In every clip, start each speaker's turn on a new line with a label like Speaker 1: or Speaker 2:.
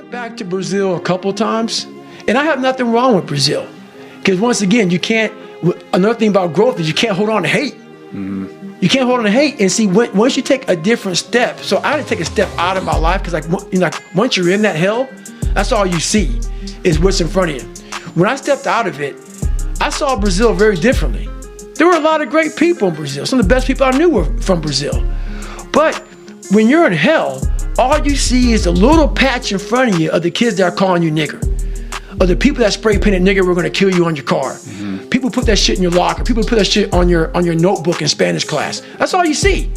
Speaker 1: went back to Brazil a couple times, and I have nothing wrong with Brazil. Because once again, you can't, another thing about growth is you can't hold on to hate. You can't hold on to hate. And see, once you take a different step, so I had to take a step out of my life, because once you're in that hell, that's all you see is what's in front of you. When I stepped out of it, I saw Brazil very differently. There were a lot of great people in Brazil. Some of the best people I knew were from Brazil. But when you're in hell, all you see is a little patch in front of you of the kids that are calling you nigger. Of the people that spray painted nigger, we're gonna kill you on your car. People put that shit in your locker. People put that shit on your notebook in Spanish class. That's all you see.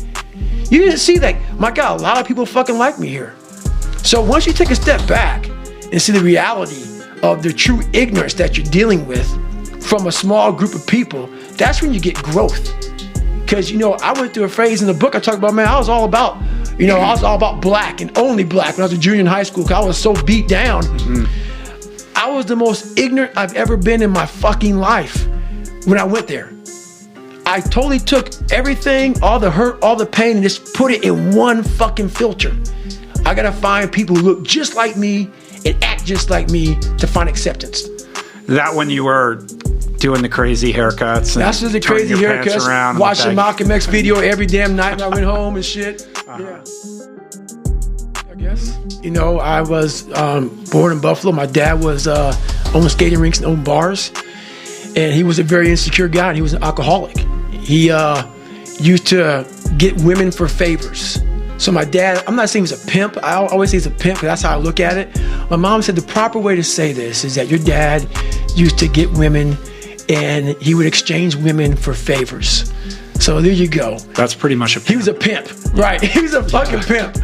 Speaker 1: You didn't see that, my God, a lot of people fucking like me here. So once you take a step back and see the reality of the true ignorance that you're dealing with from a small group of people, that's when you get growth. Because, I went through a phase in the book I talked about, man, I was all about black and only black when I was a junior in high school, because I was so beat down. I was the most ignorant I've ever been in my fucking life when I went there. I totally took everything, all the hurt, all the pain, and just put it in one fucking filter. I gotta find people who look just like me and act just like me to find acceptance.
Speaker 2: That when you were doing the crazy haircuts?
Speaker 1: That's just the crazy haircuts. Watching Malcolm X video every damn night when I went home and shit. Yeah. I guess. I was born in Buffalo. My dad was owned skating rinks and owned bars. And he was a very insecure guy, and he was an alcoholic. He used to get women for favors. So my dad, I'm not saying he was a pimp. I always say he's a pimp, because that's how I look at it. My mom said the proper way to say this is that your dad used to get women, and he would exchange women for favors. So there you go.
Speaker 2: That's pretty much a pimp.
Speaker 1: He was a pimp, right? He was a fucking pimp.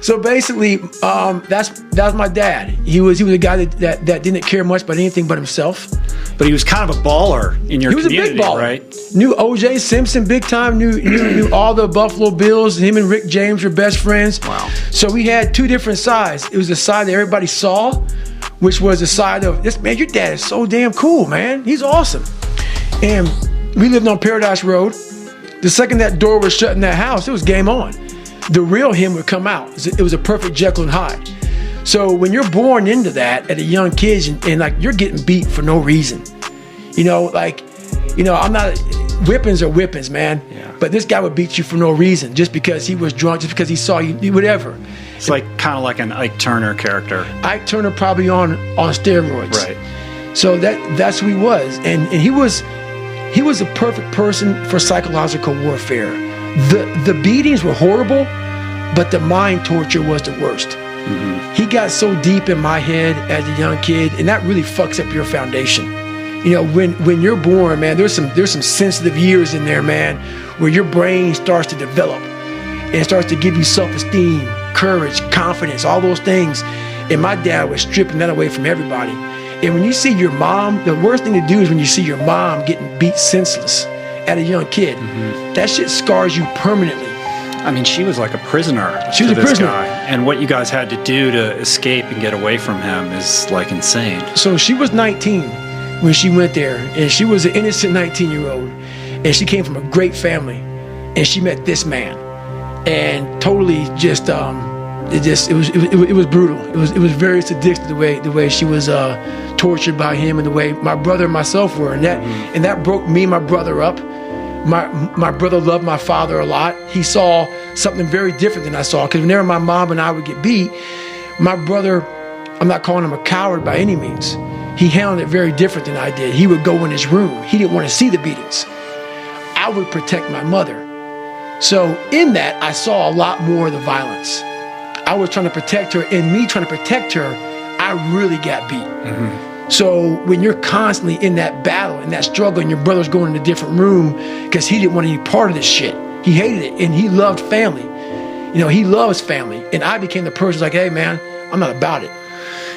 Speaker 1: So basically, that's my dad. He was a guy that didn't care much about anything but himself.
Speaker 2: But he was kind of a baller in your community,
Speaker 1: He was a big baller,
Speaker 2: right?
Speaker 1: Knew O.J. Simpson big time. Knew all the Buffalo Bills. Him and Rick James were best friends. Wow. So we had two different sides. It was the side that everybody saw, which was the side of this man. Your dad is so damn cool, man. He's awesome. And we lived on Paradise Road. The second that door was shut in that house, it was game on. The real him would come out. It was a perfect Jekyll and Hyde. So when you're born into that at a young kid, and like you're getting beat for no reason, I'm not, whippings are whippings, man. Yeah. But this guy would beat you for no reason, just because he was drunk, just because he saw you, whatever.
Speaker 2: It's like kind of like an Ike Turner character.
Speaker 1: Ike Turner probably on steroids.
Speaker 2: Right.
Speaker 1: So that's who he was, and he was a perfect person for psychological warfare. The beatings were horrible, but the mind torture was the worst. He got so deep in my head as a young kid, and that really fucks up your foundation. When you're born, man, there's some sensitive years in there, man, where your brain starts to develop and it starts to give you self-esteem, courage, confidence, all those things. And my dad was stripping that away from everybody. And when you see your mom, the worst thing to do is when you see your mom getting beat senseless at a young kid. That shit scars you permanently.
Speaker 2: I mean, she was like a prisoner.
Speaker 1: She was a prisoner.
Speaker 2: Guy. And what you guys had to do to escape and get away from him is like insane.
Speaker 1: So she was 19 when she went there, and she was an innocent 19-year-old, and she came from a great family, and she met this man, and totally just it was brutal. It was very sadistic the way she was tortured by him, and the way my brother and myself were, and that broke me and my brother up. My brother loved my father a lot. He saw something very different than I saw, because whenever my mom and I would get beat, my brother, I'm not calling him a coward by any means, he handled it very different than I did. He would go in his room. He didn't want to see the beatings. I would protect my mother. So in that, I saw a lot more of the violence. I was trying to protect her. In me trying to protect her, I really got beat. So when you're constantly in that battle, in that struggle, and your brother's going in a different room because he didn't want any part of this shit. He hated it, and he loved family. He loves family. And I became the person like, hey, man, I'm not about it.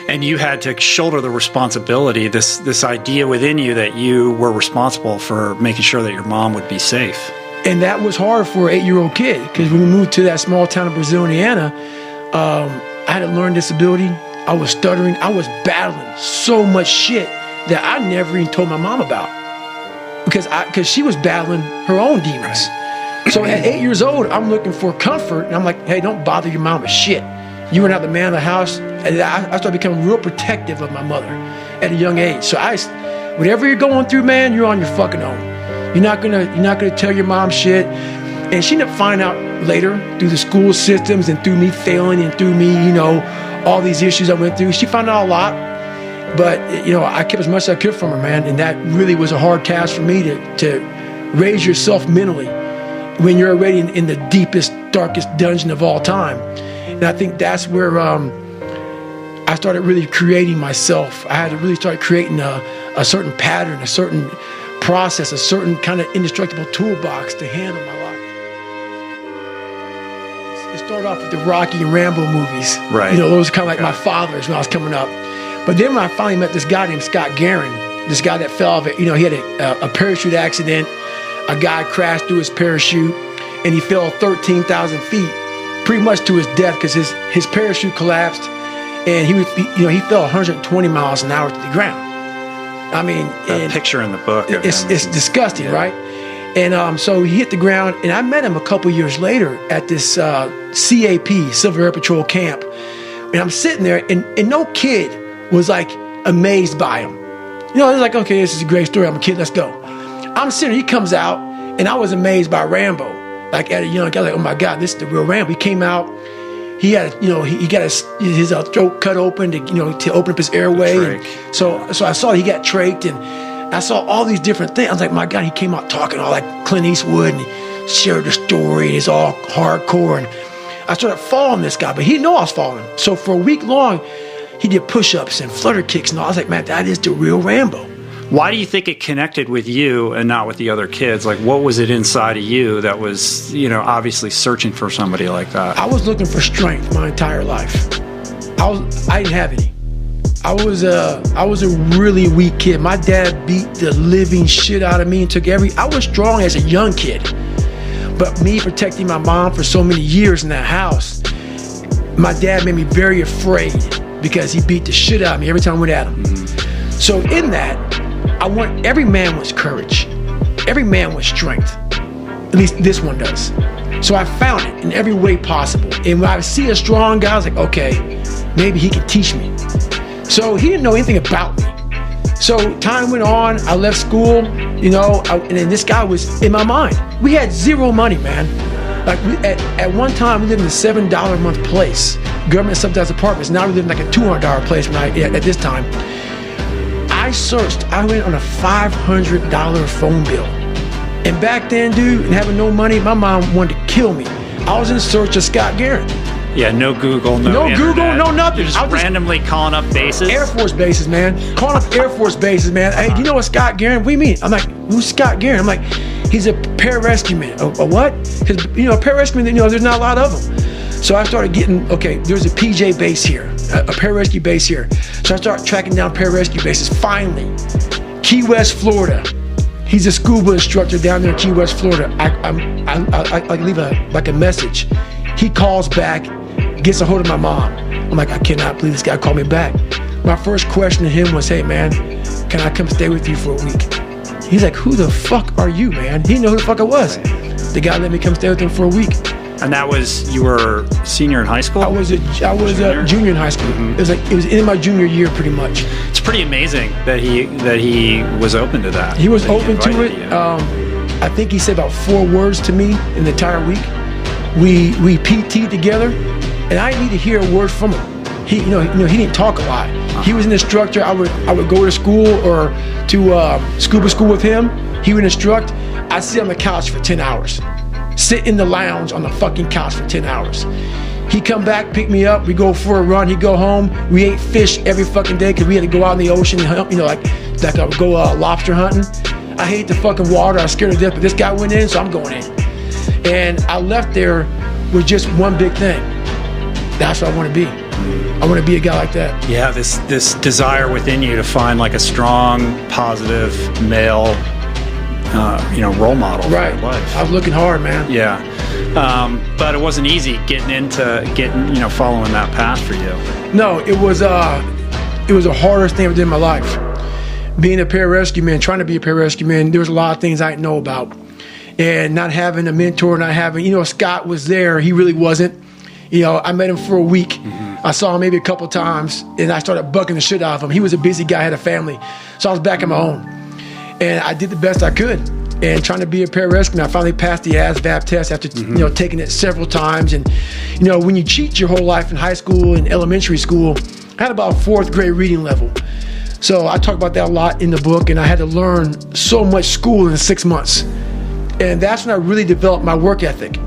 Speaker 2: And you had to shoulder the responsibility, this idea within you that you were responsible for making sure that your mom would be safe.
Speaker 1: And that was hard for an 8-year-old kid, because when we moved to that small town of Brazil, Indiana, I had a learning disability. I was stuttering. I was battling so much shit that I never even told my mom about, because she was battling her own demons. So at 8 years old, I'm looking for comfort, and I'm like, hey, don't bother your mom with shit. You were not the man of the house. And I started becoming real protective of my mother at a young age. So whatever you're going through, man, you're on your fucking own. You're not gonna tell your mom shit. And she ended up finding out later through the school systems and through me failing and through me, all these issues I went through. She found out a lot. But, I kept as much as I could from her, man. And that really was a hard task for me to raise yourself mentally when you're already in the deepest, darkest dungeon of all time. And I think that's where I started really creating myself. I had to really start creating a certain pattern, a certain process, a certain kind of indestructible toolbox to handle my life. It started off with the Rocky and Rambo movies.
Speaker 2: Right.
Speaker 1: Those were kind of like my fathers when I was coming up. But then when I finally met this guy named Scott Guerin, this guy that fell off, he had a parachute accident. A guy crashed through his parachute, and he fell 13,000 feet, pretty much to his death because his parachute collapsed, and he fell 120 miles an hour to the ground. I mean,
Speaker 2: that picture in the book.
Speaker 1: It's disgusting, yeah. Right? And so he hit the ground, and I met him a couple years later at this CAP, Civil Air Patrol camp, and I'm sitting there, and no kid was like amazed by him. It was like, okay, this is a great story. I'm a kid, let's go. I'm sitting, he comes out, and I was amazed by Rambo. Like at a young guy, like, oh my God, this is the real Rambo. He came out, he had, he got his throat cut open to open up his airway. And so I saw he got trached, and I saw all these different things. I was like, my God, he came out talking all like Clint Eastwood, and he shared the story, and it's all hardcore. And I started following this guy, but he didn't know I was following him. So for a week long, he did push-ups and flutter kicks, and all. I was like, man, that is the real Rambo.
Speaker 2: Why do you think it connected with you and not with the other kids? Like, what was it inside of you that was, obviously searching for somebody like that?
Speaker 1: I was looking for strength my entire life. I didn't have any. I was a really weak kid. My dad beat the living shit out of me and I was strong as a young kid. But me protecting my mom for so many years in that house, my dad made me very afraid because he beat the shit out of me every time I went at him. Mm-hmm. So in that, every man wants courage. Every man wants strength. At least this one does. So I found it in every way possible. And when I see a strong guy, I was like, okay, maybe he can teach me. So he didn't know anything about me. So time went on, I left school, and then this guy was in my mind. We had zero money, man. Like at one time, we lived in a $7 a month place, government subsidized apartments. Now we live in like a $200 place at this time. I went on a $500 phone bill. And back then, dude, and having no money, my mom wanted to kill me. I was in search of Scott Guerin.
Speaker 2: Yeah, no Google, no internet.
Speaker 1: Google, no nothing.
Speaker 2: You're just randomly calling up bases?
Speaker 1: Air Force bases, man. Calling up Air Force bases, man. Hey, do you know what Scott Guerin? What do you mean? I'm like, who's Scott Guerin? I'm like, he's a pararescue man. A what? Because, pararescue man, there's not a lot of them. So I started getting, there's a PJ base here, a pararescue base here. So I started tracking down pararescue bases. Finally, Key West, Florida. He's a scuba instructor down there in Key West, Florida. I leave a message. He calls back, gets a hold of my mom. I'm like, I cannot believe this guy called me back. My first question to him was, hey man, can I come stay with you for a week? He's like, who the fuck are you, man? He didn't know who the fuck I was. The guy let me come stay with him for a week.
Speaker 2: And that was, you were senior in high school?
Speaker 1: I was a junior in high school. Mm-hmm. It was in my junior year, pretty much.
Speaker 2: It's pretty amazing that he was open to that.
Speaker 1: He was open to it. I think he said about 4 words to me in the entire week. We PT'd together, and I didn't need to hear a word from him. He didn't talk a lot. Uh-huh. He was an instructor. I would go to school or to scuba school with him. He would instruct. I'd sit on the couch for 10 hours. Sit in the lounge on the fucking couch for 10 hours. He'd come back, pick me up, we go for a run, he'd go home. We ate fish every fucking day because we had to go out in the ocean, like I would go lobster hunting. I hate the fucking water, I was scared to death, but this guy went in, so I'm going in. And I left there with just one big thing. That's what I want to be. I want to be a guy like that.
Speaker 2: Yeah, this desire within you to find like a strong, positive male role model for your life.
Speaker 1: I was looking hard, man.
Speaker 2: Yeah. But it wasn't easy getting following that path for you.
Speaker 1: No, it was the hardest thing I ever did in my life. Being a pararescue man, trying to be a pararescue man, there was a lot of things I didn't know about. And not having a mentor, not having, Scott was there. He really wasn't. You know, I met him for a week. I saw him maybe a couple times, and I started bucking the shit out of him. He was a busy guy, had a family, so I was back on my own. And I did the best I could. And trying to be a pararescue, I finally passed the ASVAB test after you know, taking it several times. And you know, when you cheat your whole life in high school and elementary school, I had about 4th grade reading level. So I talk about that a lot in the book, and I had to learn so much school in 6 months. And that's when I really developed my work ethic.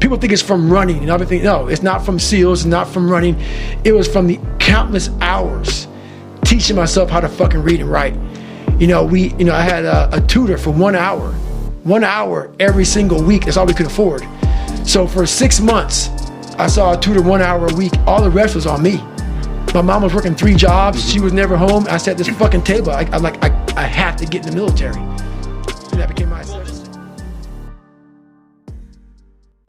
Speaker 1: People think it's from running, and other things. No, it's not from SEALs, it's not from running. It was from the countless hours teaching myself how to fucking read and write. You know, I had a tutor for 1 hour. 1 hour every single week. That's all we could afford. So for 6 months, I saw a tutor 1 hour a week. All the rest was on me. My mom was working 3 jobs. She was never home. I sat at this fucking table. I have to get in the military. And that became my assessment.